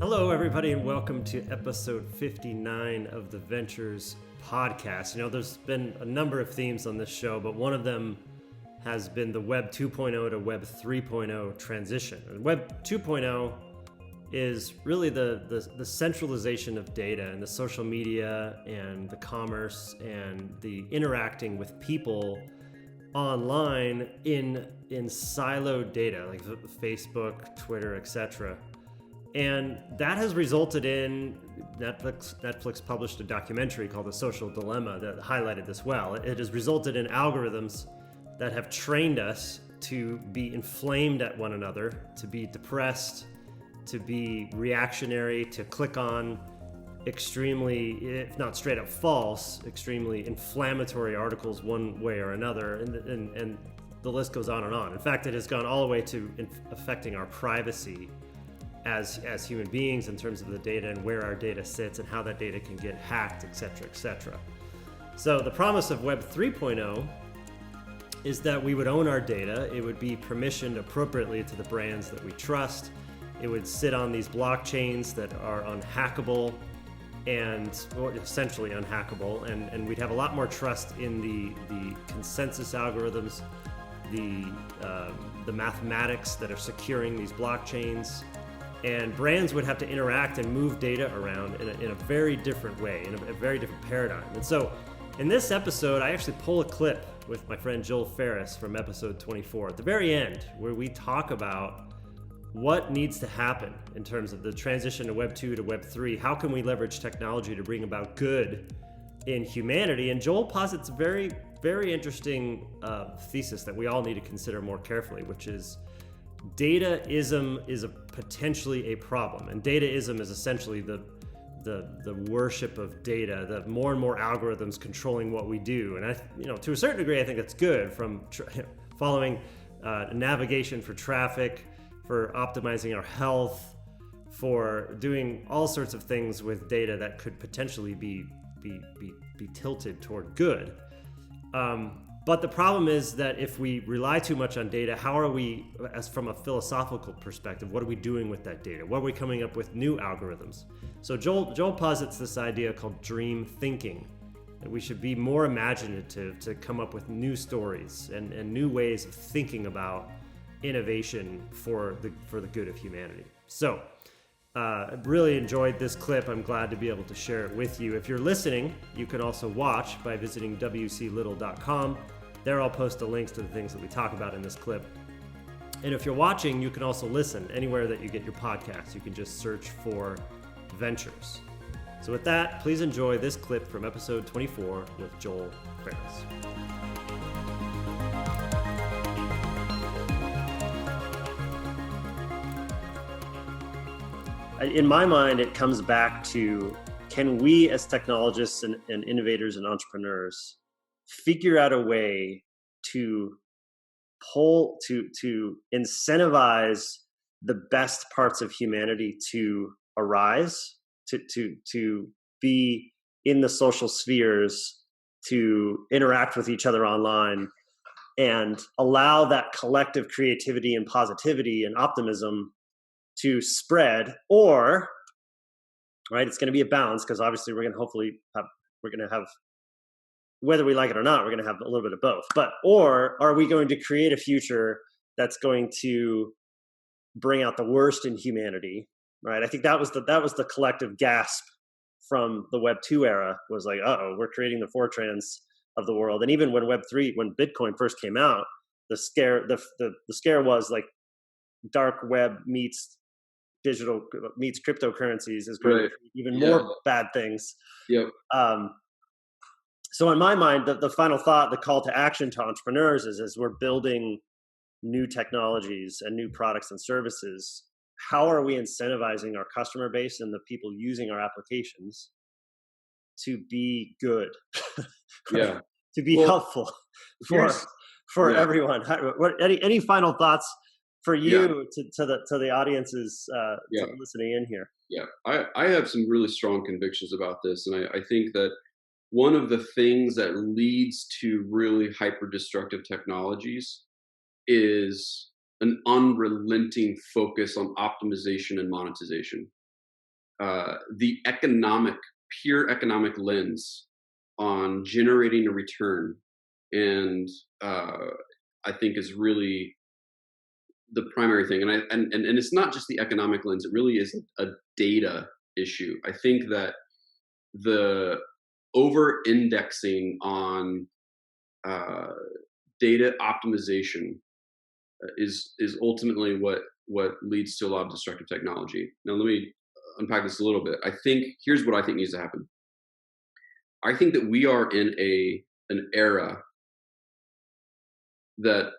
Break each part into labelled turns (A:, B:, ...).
A: Hello, everybody, and welcome to episode 59 of the Ventures podcast. There's been a number of themes on this show, but one of them has been the Web 2.0 to Web 3.0 transition. And Web 2.0 is really the centralization of data and the social media and the commerce and the interacting with people online in siloed data like Facebook, Twitter, etc. And that has resulted in Netflix published a documentary called The Social Dilemma that highlighted this well. It has resulted in algorithms that have trained us to be inflamed at one another, to be depressed, to be reactionary, to click on extremely, if not straight up false, extremely inflammatory articles one way or another, and the list goes on and on. In fact, it has gone all the way to affecting our privacy as human beings in terms of the data and where our data sits and how that data can get hacked, etc., etc. So the promise of Web 3.0 is that we would own our data. It would be permissioned appropriately to the brands that we trust. It would sit on these blockchains that are unhackable or essentially unhackable, and we'd have a lot more trust in the consensus algorithms, the mathematics that are securing these blockchains. And brands would have to interact and move data around in a very different way, in a very different paradigm. And so in this episode, I actually pull a clip with my friend Joel Fariss from episode 24 at the very end, where we talk about what needs to happen in terms of the transition to Web 2 to Web 3. How can we leverage technology to bring about good in humanity? And Joel posits a very, very interesting thesis that we all need to consider more carefully, which is dataism is potentially a problem, and dataism is essentially the worship of data, the more and more algorithms controlling what we do. And to a certain degree, I think that's good, from following navigation for traffic, for optimizing our health, for doing all sorts of things with data that could potentially be tilted toward good. But the problem is that if we rely too much on data, how are we, as from a philosophical perspective, what are we doing with that data? What are we coming up with new algorithms? So Joel posits this idea called dream thinking, that we should be more imaginative to come up with new stories and new ways of thinking about innovation for the good of humanity. So I really enjoyed this clip. I'm glad to be able to share it with you. If you're listening, you can also watch by visiting wclittle.com. There I'll post the links to the things that we talk about in this clip. And if you're watching, you can also listen anywhere that you get your podcasts. You can just search for Ventures. So with that, please enjoy this clip from episode 24 with Joel Fariss. In my mind, it comes back to, can we as technologists and innovators and entrepreneurs figure out a way to incentivize the best parts of humanity to arise, to be in the social spheres, to interact with each other online, and allow that collective creativity and positivity and optimism to spread? Or, right, it's going to be a balance, because obviously we're going to have, whether we like it or not, we're going to have a little bit of both. Or are we going to create a future that's going to bring out the worst in humanity, right? I think that was the collective gasp from the Web 2 era, was like, we're creating the Fortrans of the world. And even when Web 3, when Bitcoin first came out, the scare was like dark web meets digital meets cryptocurrencies is going to create even more bad things.
B: Yep.
A: So in my mind, the final thought, the call to action to entrepreneurs is, as we're building new technologies and new products and services, how are we incentivizing our customer base and the people using our applications to be good,
B: Yeah,
A: to be helpful for everyone? Any final thoughts for you to the audiences listening in here?
B: Yeah, I have some really strong convictions about this, and I think that one of the things that leads to really hyper-destructive technologies is an unrelenting focus on optimization and monetization. the pure economic lens on generating a return, and I think is really the primary thing. And it's not just the economic lens; it really is a data issue. I think that the over-indexing on data optimization is ultimately what leads to a lot of destructive technology. Now, let me unpack this a little bit. Here's what I think needs to happen. I think that we are in an era that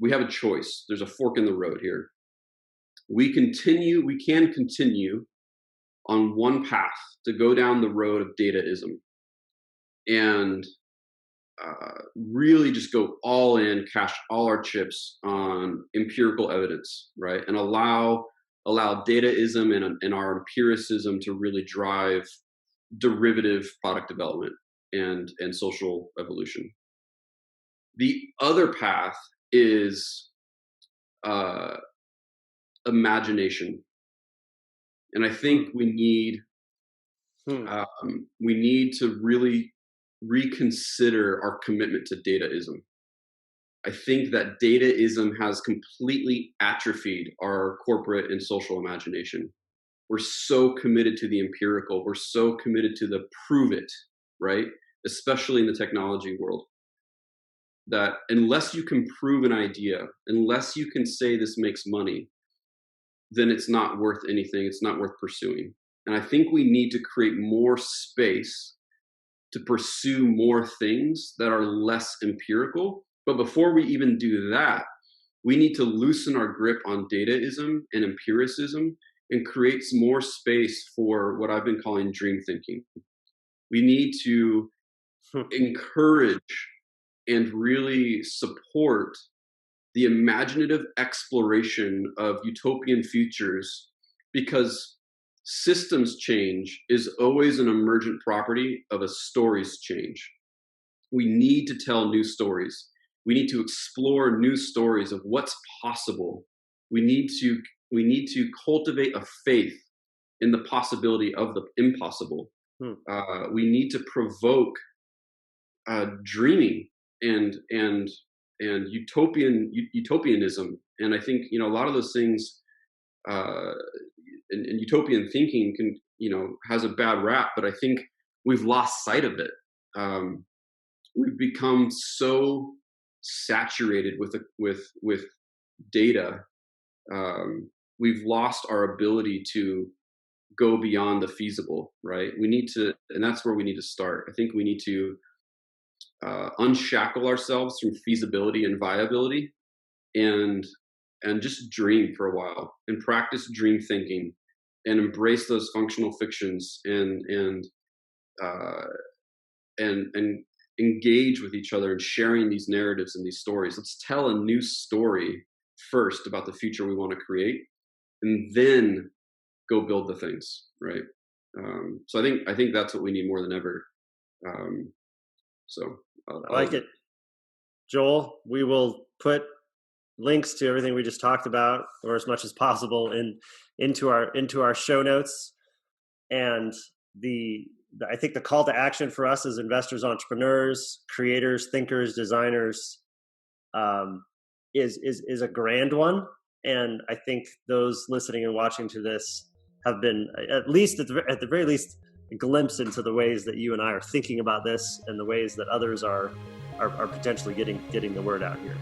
B: we have a choice. There's a fork in the road here. We can continue on one path to go down the road of dataism and really just go all in, cash all our chips on empirical evidence, right? And allow dataism and our empiricism to really drive derivative product development and social evolution. The other path is imagination, and I think we need to really reconsider our commitment to dataism. I think that dataism has completely atrophied our corporate and social imagination. We're so committed to the empirical. We're so committed to the prove it, right? Especially in the technology world, that unless you can prove an idea, unless you can say this makes money, then it's not worth anything. It's not worth pursuing. And I think we need to create more space to pursue more things that are less empirical. But before we even do that, we need to loosen our grip on dataism and empiricism and create some more space for what I've been calling dream thinking. We need to encourage and really support the imaginative exploration of utopian futures, because systems change is always an emergent property of a story's change. We need to tell new stories. We need to explore new stories of what's possible. We need to cultivate a faith in the possibility of the impossible. We need to provoke dreaming and utopianism. And I think, a lot of those things, and utopian thinking has a bad rap, but I think we've lost sight of it. We've become so saturated with data. We've lost our ability to go beyond the feasible, right? And that's where we need to start. I think we need to unshackle ourselves from feasibility and viability, and just dream for a while and practice dream thinking and embrace those functional fictions and engage with each other and sharing these narratives and these stories. Let's tell a new story first about the future we want to create, and then go build the things, right? So I think that's what we need more than ever.
A: I like it. Joel, we will put links to everything we just talked about, or as much as possible, into our show notes. And I think the call to action for us as investors, entrepreneurs, creators, thinkers, designers, is a grand one. And I think those listening and watching to this have been, at the very least, a glimpse into the ways that you and I are thinking about this, and the ways that others are potentially getting the word out here.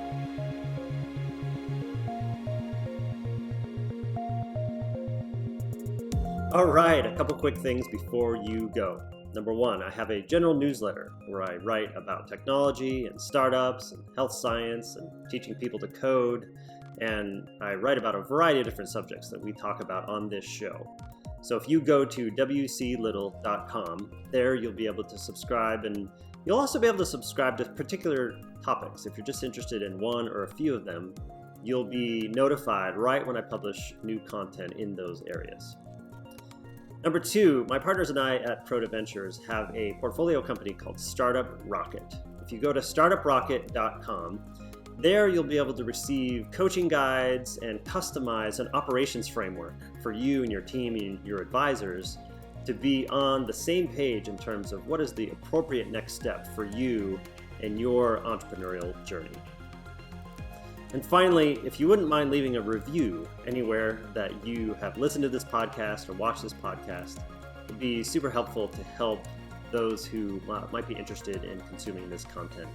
A: All right, a couple quick things before you go. Number one, I have a general newsletter where I write about technology and startups and health science and teaching people to code. And I write about a variety of different subjects that we talk about on this show. So if you go to wclittle.com, there you'll be able to subscribe, and you'll also be able to subscribe to particular topics. If you're just interested in one or a few of them, you'll be notified right when I publish new content in those areas. Number two, my partners and I at Proto Ventures have a portfolio company called Startup Rocket. If you go to startuprocket.com, There you'll be able to receive coaching guides and customize an operations framework for you and your team and your advisors to be on the same page in terms of what is the appropriate next step for you in your entrepreneurial journey. And finally, if you wouldn't mind leaving a review anywhere that you have listened to this podcast or watched this podcast, it'd be super helpful to help those who might be interested in consuming this content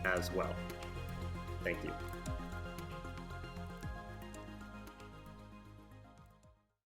A: as well. Thank you.